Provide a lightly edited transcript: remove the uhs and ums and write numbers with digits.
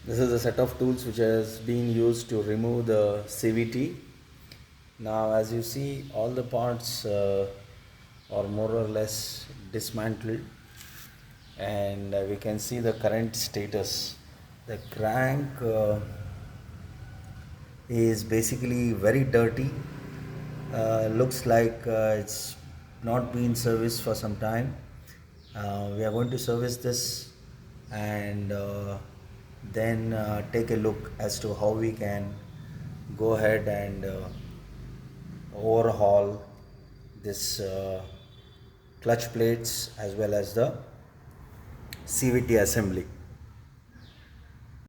This is a set of tools which has been used to remove the CVT. Now as you see, all the parts are more or less dismantled, and we can see the current status. The crank is basically very dirty. Looks like it's not been serviced for some time. We are going to service this and then take a look as to how we can go ahead and overhaul this clutch plates as well as the CVT assembly.